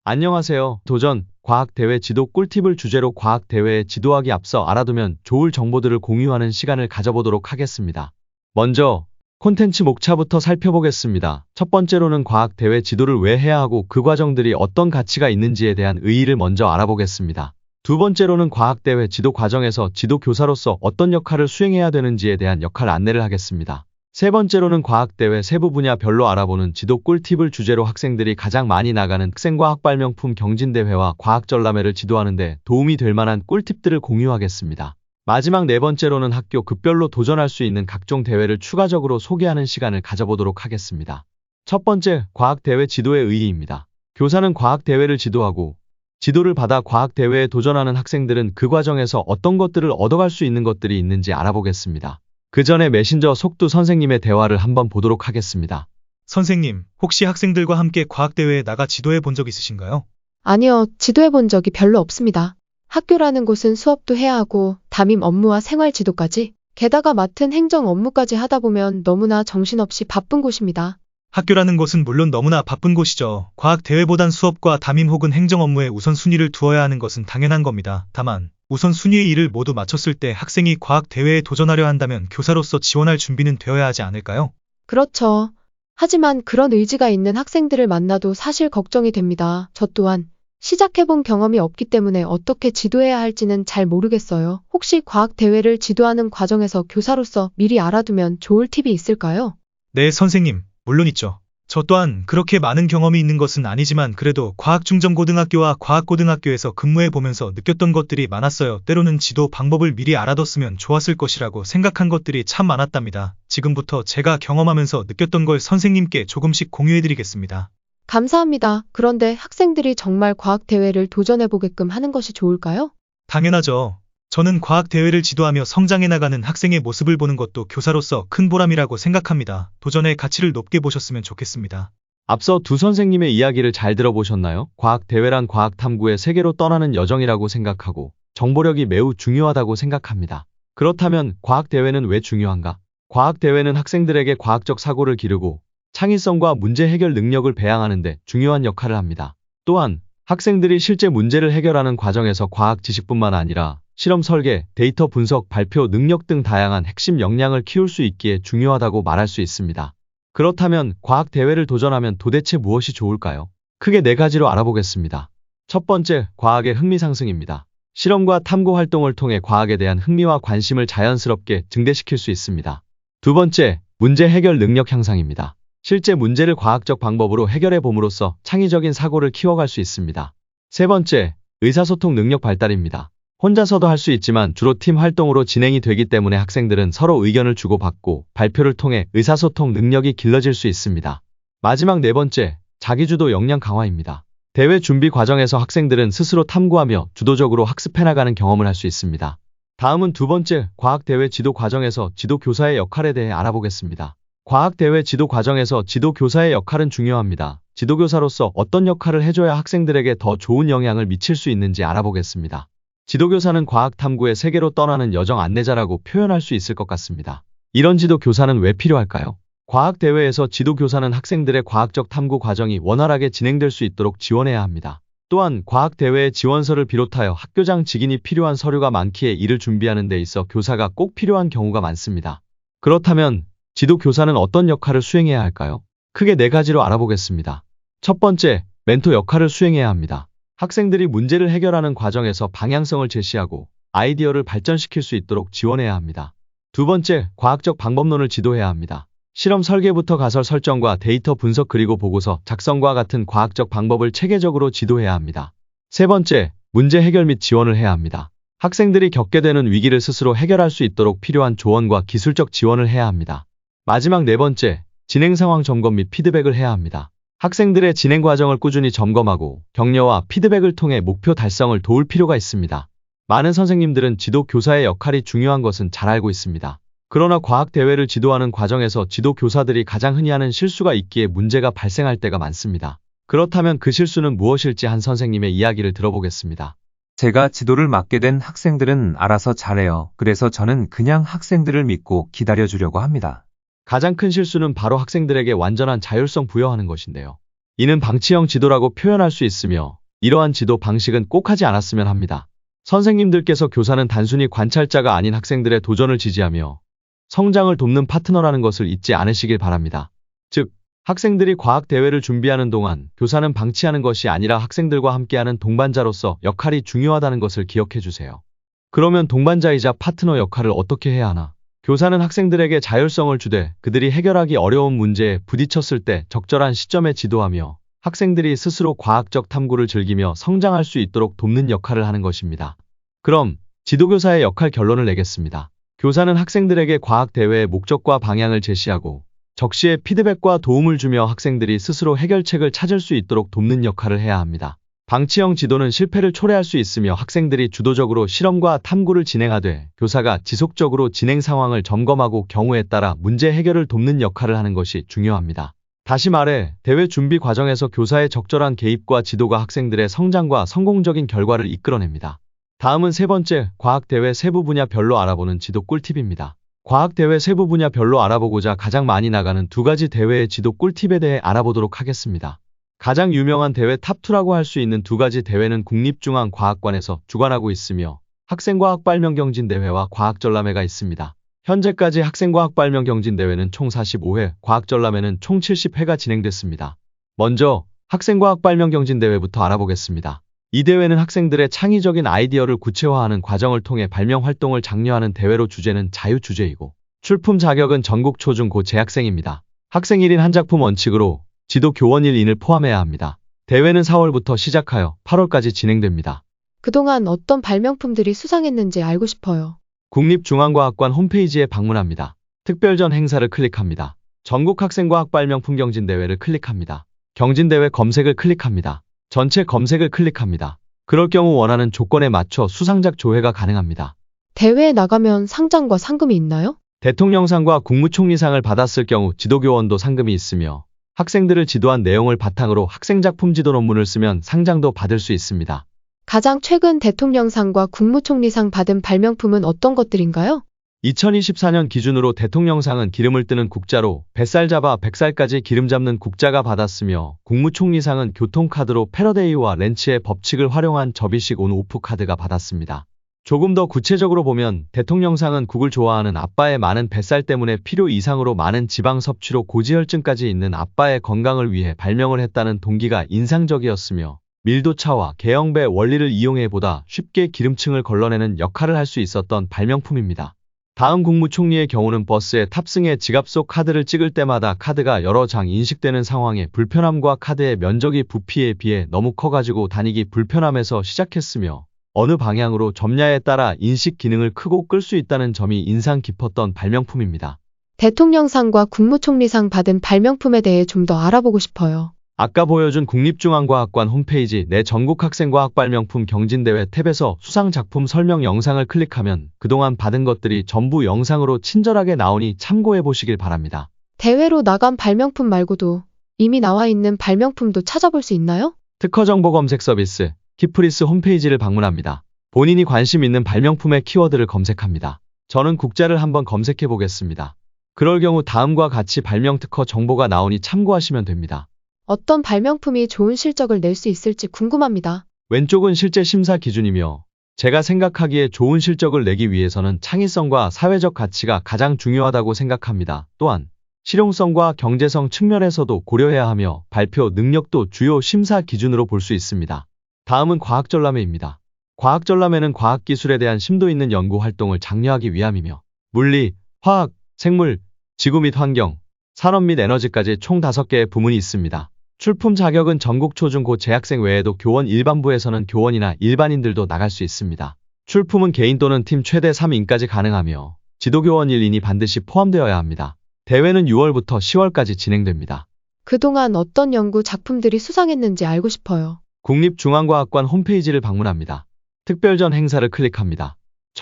안녕하세요. 도전, 과학대회 지도 꿀팁을 주제로 과학대회에 지도하기 앞서 알아두면 좋을 정보들을 공유하는 시간을 가져보도록 하겠습니다. 먼저, 콘텐츠 목차부터 살펴보겠습니다. 첫 번째로는 과학대회 지도를 왜 해야 하고 그 과정들이 어떤 가치가 있는지에 대한 의의를 먼저 알아보겠습니다. 두 번째로는 과학대회 지도 과정에서 지도교사로서 어떤 역할을 수행해야 되는지에 대한 역할 안내를 하겠습니다. 세 번째로는 과학대회 세부 분야별로 알아보는 지도 꿀팁을 주제로 학생들이 가장 많이 나가는 학생과학 발명품 경진대회와 과학전람회를 지도하는 데 도움이 될 만한 꿀팁들을 공유하겠습니다. 마지막 네 번째로는 학교 급별로 도전할 수 있는 각종 대회를 추가적으로 소개하는 시간을 가져보도록 하겠습니다. 첫 번째, 과학대회 지도의 의의입니다. 교사는 과학대회를 지도하고 지도를 받아 과학대회에 도전하는 학생들은 그 과정에서 어떤 것들을 얻어갈 수 있는 것들이 있는지 알아보겠습니다. 그 전에 메신저 속두 선생님의 대화를 한번 보도록 하겠습니다. 선생님, 혹시 학생들과 함께 과학대회에 나가 지도해 본 적 있으신가요? 아니요, 지도해 본 적이 별로 없습니다. 학교라는 곳은 수업도 해야 하고 담임 업무와 생활 지도까지, 게다가 맡은 행정 업무까지 하다 보면 너무나 정신없이 바쁜 곳입니다. 학교라는 곳은 물론 너무나 바쁜 곳이죠. 과학대회보단 수업과 담임 혹은 행정 업무에 우선순위를 두어야 하는 것은 당연한 겁니다. 다만 우선순위의 일을 모두 마쳤을 때 학생이 과학대회에 도전하려 한다면 교사로서 지원할 준비는 되어야 하지 않을까요? 그렇죠. 하지만 그런 의지가 있는 학생들을 만나도 사실 걱정이 됩니다. 저 또한 시작해본 경험이 없기 때문에 어떻게 지도해야 할지는 잘 모르겠어요. 혹시 과학대회를 지도하는 과정에서 교사로서 미리 알아두면 좋을 팁이 있을까요? 네, 선생님. 물론 있죠. 저 또한 그렇게 많은 경험이 있는 것은 아니지만 그래도 과학중점고등학교와 과학고등학교에서 근무해 보면서 느꼈던 것들이 많았어요. 때로는 지도 방법을 미리 알아뒀으면 좋았을 것이라고 생각한 것들이 참 많았답니다. 지금부터 제가 경험하면서 느꼈던 걸 선생님께 조금씩 공유해드리겠습니다. 감사합니다. 그런데 학생들이 정말 과학대회를 도전해보게끔 하는 것이 좋을까요? 당연하죠. 저는 과학대회를 지도하며 성장해 나가는 학생의 모습을 보는 것도 교사로서 큰 보람이라고 생각합니다. 도전의 가치를 높게 보셨으면 좋겠습니다. 앞서 두 선생님의 이야기를 잘 들어보셨나요? 과학대회란 과학탐구의 세계로 떠나는 여정이라고 생각하고 정보력이 매우 중요하다고 생각합니다. 그렇다면 과학대회는 왜 중요한가? 과학대회는 학생들에게 과학적 사고를 기르고 창의성과 문제 해결 능력을 배양하는 데 중요한 역할을 합니다. 또한 학생들이 실제 문제를 해결하는 과정에서 과학 지식뿐만 아니라 실험 설계, 데이터 분석, 발표 능력 등 다양한 핵심 역량을 키울 수 있기에 중요하다고 말할 수 있습니다. 그렇다면 과학대회를 도전하면 도대체 무엇이 좋을까요? 크게 네 가지로 알아보겠습니다. 첫 번째, 과학의 흥미 상승입니다. 실험과 탐구 활동을 통해 과학에 대한 흥미와 관심을 자연스럽게 증대시킬 수 있습니다. 두 번째, 문제 해결 능력 향상입니다. 실제 문제를 과학적 방법으로 해결해 봄으로써 창의적인 사고를 키워갈 수 있습니다. 세 번째, 의사소통 능력 발달입니다. 혼자서도 할 수 있지만 주로 팀 활동으로 진행이 되기 때문에 학생들은 서로 의견을 주고받고 발표를 통해 의사소통 능력이 길러질 수 있습니다. 마지막 네 번째, 자기주도 역량 강화입니다. 대회 준비 과정에서 학생들은 스스로 탐구하며 주도적으로 학습해나가는 경험을 할 수 있습니다. 다음은 두 번째, 과학대회 지도 과정에서 지도교사의 역할에 대해 알아보겠습니다. 과학대회 지도 과정에서 지도교사의 역할은 중요합니다. 지도교사로서 어떤 역할을 해줘야 학생들에게 더 좋은 영향을 미칠 수 있는지 알아보겠습니다. 지도교사는 과학탐구의 세계로 떠나는 여정 안내자라고 표현할 수 있을 것 같습니다. 이런 지도교사는 왜 필요할까요? 과학대회에서 지도교사는 학생들의 과학적 탐구 과정이 원활하게 진행될 수 있도록 지원해야 합니다. 또한 과학대회의 지원서를 비롯하여 학교장 직인이 필요한 서류가 많기에 이를 준비하는 데 있어 교사가 꼭 필요한 경우가 많습니다. 그렇다면 지도교사는 어떤 역할을 수행해야 할까요? 크게 네 가지로 알아보겠습니다. 첫 번째, 멘토 역할을 수행해야 합니다. 학생들이 문제를 해결하는 과정에서 방향성을 제시하고 아이디어를 발전시킬 수 있도록 지원해야 합니다. 두 번째, 과학적 방법론을 지도해야 합니다. 실험 설계부터 가설 설정과 데이터 분석 그리고 보고서 작성과 같은 과학적 방법을 체계적으로 지도해야 합니다. 세 번째, 문제 해결 및 지원을 해야 합니다. 학생들이 겪게 되는 위기를 스스로 해결할 수 있도록 필요한 조언과 기술적 지원을 해야 합니다. 마지막 네 번째, 진행 상황 점검 및 피드백을 해야 합니다. 학생들의 진행 과정을 꾸준히 점검하고 격려와 피드백을 통해 목표 달성을 도울 필요가 있습니다. 많은 선생님들은 지도교사의 역할이 중요한 것은 잘 알고 있습니다. 그러나 과학대회를 지도하는 과정에서 지도교사들이 가장 흔히 하는 실수가 있기에 문제가 발생할 때가 많습니다. 그렇다면 그 실수는 무엇일지 한 선생님의 이야기를 들어보겠습니다. 제가 지도를 맡게 된 학생들은 알아서 잘해요. 그래서 저는 그냥 학생들을 믿고 기다려주려고 합니다. 가장 큰 실수는 바로 학생들에게 완전한 자율성 부여하는 것인데요. 이는 방치형 지도라고 표현할 수 있으며 이러한 지도 방식은 꼭 하지 않았으면 합니다. 선생님들께서 교사는 단순히 관찰자가 아닌 학생들의 도전을 지지하며 성장을 돕는 파트너라는 것을 잊지 않으시길 바랍니다. 즉, 학생들이 과학 대회를 준비하는 동안 교사는 방치하는 것이 아니라 학생들과 함께하는 동반자로서 역할이 중요하다는 것을 기억해 주세요. 그러면 동반자이자 파트너 역할을 어떻게 해야 하나? 교사는 학생들에게 자율성을 주되 그들이 해결하기 어려운 문제에 부딪혔을 때 적절한 시점에 지도하며 학생들이 스스로 과학적 탐구를 즐기며 성장할 수 있도록 돕는 역할을 하는 것입니다. 그럼 지도교사의 역할 결론을 내겠습니다. 교사는 학생들에게 과학 대회의 목적과 방향을 제시하고 적시에 피드백과 도움을 주며 학생들이 스스로 해결책을 찾을 수 있도록 돕는 역할을 해야 합니다. 방치형 지도는 실패를 초래할 수 있으며 학생들이 주도적으로 실험과 탐구를 진행하되 교사가 지속적으로 진행 상황을 점검하고 경우에 따라 문제 해결을 돕는 역할을 하는 것이 중요합니다. 다시 말해, 대회 준비 과정에서 교사의 적절한 개입과 지도가 학생들의 성장과 성공적인 결과를 이끌어냅니다. 다음은 세 번째, 과학대회 세부 분야별로 알아보는 지도 꿀팁입니다. 과학대회 세부 분야별로 알아보고자 가장 많이 나가는 두 가지 대회의 지도 꿀팁에 대해 알아보도록 하겠습니다. 가장 유명한 대회 탑2라고 할 수 있는 두 가지 대회는 국립중앙과학관에서 주관하고 있으며 학생과학발명경진대회와 과학전람회가 있습니다. 현재까지 학생과학발명경진대회는 총 45회, 과학전람회는 총 70회가 진행됐습니다. 먼저 학생과학발명경진대회부터 알아보겠습니다. 이 대회는 학생들의 창의적인 아이디어를 구체화하는 과정을 통해 발명 활동을 장려하는 대회로 주제는 자유주제이고 출품 자격은 전국 초중고 재학생입니다. 학생 1인 한 작품 원칙으로 지도 교원 1인을 포함해야 합니다. 대회는 4월부터 시작하여 8월까지 진행됩니다. 그동안 어떤 발명품들이 수상했는지 알고 싶어요. 국립중앙과학관 홈페이지에 방문합니다. 특별전 행사를 클릭합니다. 전국학생과학발명품 경진대회를 클릭합니다. 경진대회 검색을 클릭합니다. 전체 검색을 클릭합니다. 그럴 경우 원하는 조건에 맞춰 수상작 조회가 가능합니다. 대회에 나가면 상장과 상금이 있나요? 대통령상과 국무총리상을 받았을 경우 지도교원도 상금이 있으며 학생들을 지도한 내용을 바탕으로 학생작품 지도 논문을 쓰면 상장도 받을 수 있습니다. 가장 최근 대통령상과 국무총리상 받은 발명품은 어떤 것들인가요? 2024년 기준으로 대통령상은 기름을 뜨는 국자로 뱃살 잡아 100살까지 기름 잡는 국자가 받았으며 국무총리상은 교통카드로 패러데이와 렌치의 법칙을 활용한 접이식 온오프 카드가 받았습니다. 조금 더 구체적으로 보면 대통령상은 국을 좋아하는 아빠의 많은 뱃살 때문에 필요 이상으로 많은 지방 섭취로 고지혈증까지 있는 아빠의 건강을 위해 발명을 했다는 동기가 인상적이었으며 밀도차와 개영배 원리를 이용해 보다 쉽게 기름층을 걸러내는 역할을 할 수 있었던 발명품입니다. 다음 국무총리의 경우는 버스에 탑승해 지갑 속 카드를 찍을 때마다 카드가 여러 장 인식되는 상황의 불편함과 카드의 면적이 부피에 비해 너무 커가지고 다니기 불편함에서 시작했으며 어느 방향으로 접냐에 따라 인식 기능을 크고 끌 수 있다는 점이 인상 깊었던 발명품입니다. 대통령상과 국무총리상 받은 발명품에 대해 좀 더 알아보고 싶어요. 아까 보여준 국립중앙과학관 홈페이지 내 전국학생과학발명품 경진대회 탭에서 수상작품 설명 영상을 클릭하면 그동안 받은 것들이 전부 영상으로 친절하게 나오니 참고해 보시길 바랍니다. 대회로 나간 발명품 말고도 이미 나와 있는 발명품도 찾아볼 수 있나요? 특허 정보 검색 서비스 키프리스 홈페이지를 방문합니다. 본인이 관심 있는 발명품의 키워드를 검색합니다. 저는 국자를 한번 검색해 보겠습니다. 그럴 경우 다음과 같이 발명 특허 정보가 나오니 참고하시면 됩니다. 어떤 발명품이 좋은 실적을 낼 수 있을지 궁금합니다. 왼쪽은 실제 심사 기준이며 제가 생각하기에 좋은 실적을 내기 위해서는 창의성과 사회적 가치가 가장 중요하다고 생각합니다. 또한 실용성과 경제성 측면에서도 고려해야 하며 발표 능력도 주요 심사 기준으로 볼 수 있습니다. 다음은 과학전람회입니다. 과학전람회는 과학기술에 대한 심도 있는 연구 활동을 장려하기 위함이며 물리, 화학, 생물, 지구 및 환경, 산업 및 에너지까지 총 5개의 부문이 있습니다. 출품 자격은 전국 초중고 재학생 외에도 교원 일반부에서는 교원이나 일반인들도 나갈 수 있습니다. 출품은 개인 또는 팀 최대 3인까지 가능하며 지도교원 1인이 반드시 포함되어야 합니다. 대회는 6월부터 10월까지 진행됩니다. 그동안 어떤 연구 작품들이 수상했는지 알고 싶어요. 국립중앙과학관 홈페이지를 방문합니다. 특별전 행사를 클릭합니다.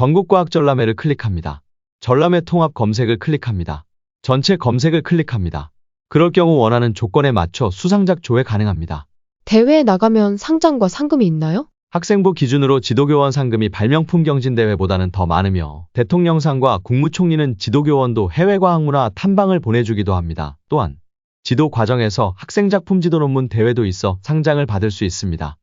전국과학전람회를 클릭합니다. 전람회 통합 검색을 클릭합니다. 전체 검색을 클릭합니다. 그럴 경우 원하는 조건에 맞춰 수상작 조회 가능합니다. 대회에 나가면 상장과 상금이 있나요? 학생부 기준으로 지도교원 상금이 발명품 경진대회보다는 더 많으며 대통령상과 국무총리는 지도교원도 해외과학문화 탐방을 보내주기도 합니다. 또한 지도 과정에서 학생작품 지도 논문 대회도 있어 상장을 받을 수 있습니다.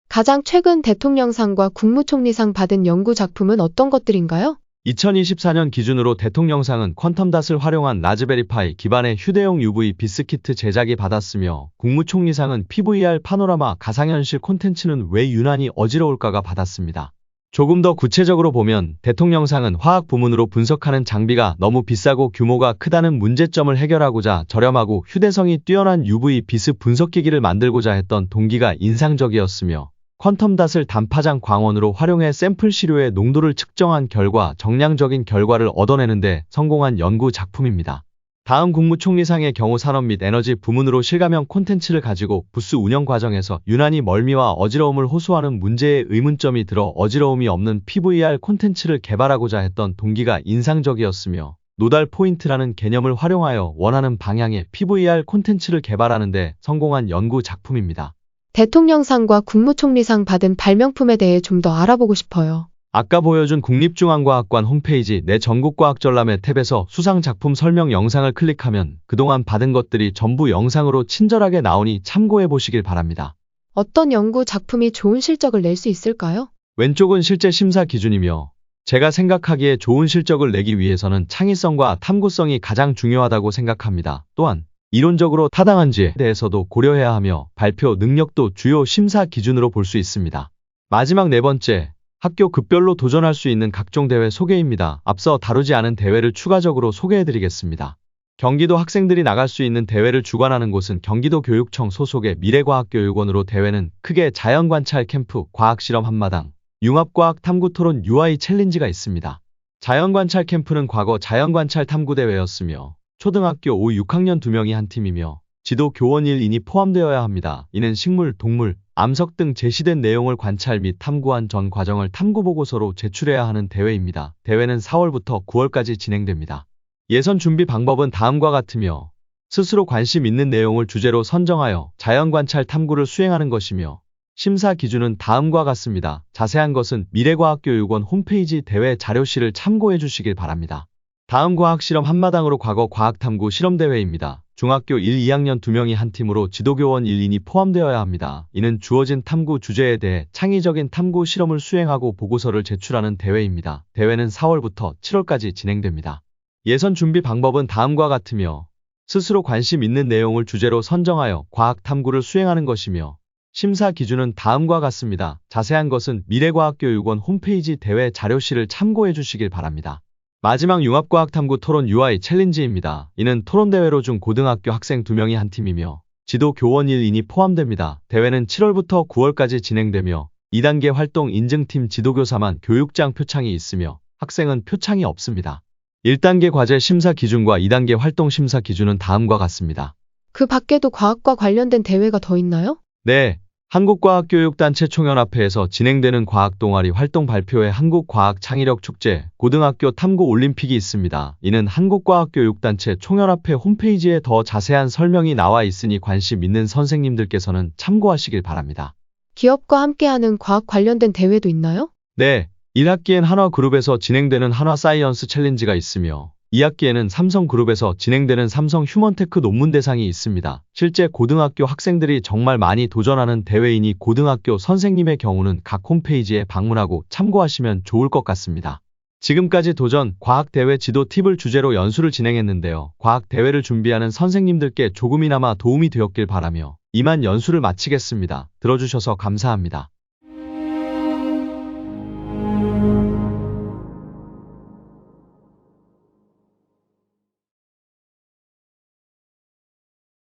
가장 최근 대통령상과 국무총리상 받은 연구 작품은 어떤 것들인가요? 2024년 기준으로 대통령상은 퀀텀닷을 활용한 라즈베리파이 기반의 휴대용 UV 비스키트 제작이 받았으며 국무총리상은 PVR 파노라마 가상현실 콘텐츠는 왜 유난히 어지러울까가 받았습니다. 조금 더 구체적으로 보면 대통령상은 화학 부문으로 분석하는 장비가 너무 비싸고 규모가 크다는 문제점을 해결하고자 저렴하고 휴대성이 뛰어난 UV 비스 분석기기를 만들고자 했던 동기가 인상적이었으며 퀀텀닷을 단파장 광원으로 활용해 샘플 시료의 농도를 측정한 결과 정량적인 결과를 얻어내는데 성공한 연구 작품입니다. 다음 국무총리상의 경우 산업 및 에너지 부문으로 실감형 콘텐츠를 가지고 부스 운영 과정에서 유난히 멀미와 어지러움을 호소하는 문제에 의문점이 들어 어지러움이 없는 PVR 콘텐츠를 개발하고자 했던 동기가 인상적이었으며 노달 포인트라는 개념을 활용하여 원하는 방향의 PVR 콘텐츠를 개발하는데 성공한 연구 작품입니다. 대통령상과 국무총리상 받은 발명품에 대해 좀 더 알아보고 싶어요. 아까 보여준 국립중앙과학관 홈페이지 내 전국과학전람회 탭에서 수상작품 설명 영상을 클릭하면 그동안 받은 것들이 전부 영상으로 친절하게 나오니 참고해 보시길 바랍니다. 어떤 연구 작품이 좋은 실적을 낼 수 있을까요? 왼쪽은 실제 심사 기준이며 제가 생각하기에 좋은 실적을 내기 위해서는 창의성과 탐구성이 가장 중요하다고 생각합니다. 또한 이론적으로 타당한지에 대해서도 고려해야 하며 발표 능력도 주요 심사 기준으로 볼 수 있습니다. 마지막 네 번째, 학교 급별로 도전할 수 있는 각종 대회 소개입니다. 앞서 다루지 않은 대회를 추가적으로 소개해드리겠습니다. 경기도 학생들이 나갈 수 있는 대회를 주관하는 곳은 경기도교육청 소속의 미래과학교육원으로 대회는 크게 자연관찰 캠프, 과학실험 한마당, 융합과학 탐구토론 UI 챌린지가 있습니다. 자연관찰 캠프는 과거 자연관찰 탐구대회였으며 초등학교 5, 6학년 2명이 한 팀이며 지도 교원 1인이 포함되어야 합니다. 이는 식물, 동물, 암석 등 제시된 내용을 관찰 및 탐구한 전 과정을 탐구보고서로 제출해야 하는 대회입니다. 대회는 4월부터 9월까지 진행됩니다. 예선 준비 방법은 다음과 같으며 스스로 관심 있는 내용을 주제로 선정하여 자연관찰 탐구를 수행하는 것이며 심사 기준은 다음과 같습니다. 자세한 것은 미래과학교육원 홈페이지 대회 자료실을 참고해 주시길 바랍니다. 다음 과학실험 한마당으로 과거 과학탐구 실험대회입니다. 중학교 1, 2학년 2명이 한 팀으로 지도교원 1인이 포함되어야 합니다. 이는 주어진 탐구 주제에 대해 창의적인 탐구 실험을 수행하고 보고서를 제출하는 대회입니다. 대회는 4월부터 7월까지 진행됩니다. 예선 준비 방법은 다음과 같으며 스스로 관심 있는 내용을 주제로 선정하여 과학 탐구를 수행하는 것이며 심사 기준은 다음과 같습니다. 자세한 것은 미래과학교육원 홈페이지 대회 자료실을 참고해 주시길 바랍니다. 마지막 융합과학탐구 토론 UI 챌린지입니다. 이는 토론대회로 중 고등학교 학생 2명이 한 팀이며 지도 교원 1인이 포함됩니다. 대회는 7월부터 9월까지 진행되며 2단계 활동 인증팀 지도교사만 교육장 표창이 있으며 학생은 표창이 없습니다. 1단계 과제 심사 기준과 2단계 활동 심사 기준은 다음과 같습니다. 그 밖에도 과학과 관련된 대회가 더 있나요? 네. 한국과학교육단체 총연합회에서 진행되는 과학동아리 활동 발표회 한국과학창의력축제, 고등학교 탐구올림픽이 있습니다. 이는 한국과학교육단체 총연합회 홈페이지에 더 자세한 설명이 나와 있으니 관심 있는 선생님들께서는 참고하시길 바랍니다. 기업과 함께하는 과학 관련된 대회도 있나요? 네, 1학기엔 한화그룹에서 진행되는 한화사이언스 챌린지가 있으며 2학기에는 삼성그룹에서 진행되는 삼성 휴먼테크 논문 대상이 있습니다. 실제 고등학교 학생들이 정말 많이 도전하는 대회이니 고등학교 선생님의 경우는 각 홈페이지에 방문하고 참고하시면 좋을 것 같습니다. 지금까지 도전 과학대회 지도 팁을 주제로 연수를 진행했는데요. 과학대회를 준비하는 선생님들께 조금이나마 도움이 되었길 바라며 이만 연수를 마치겠습니다. 들어주셔서 감사합니다.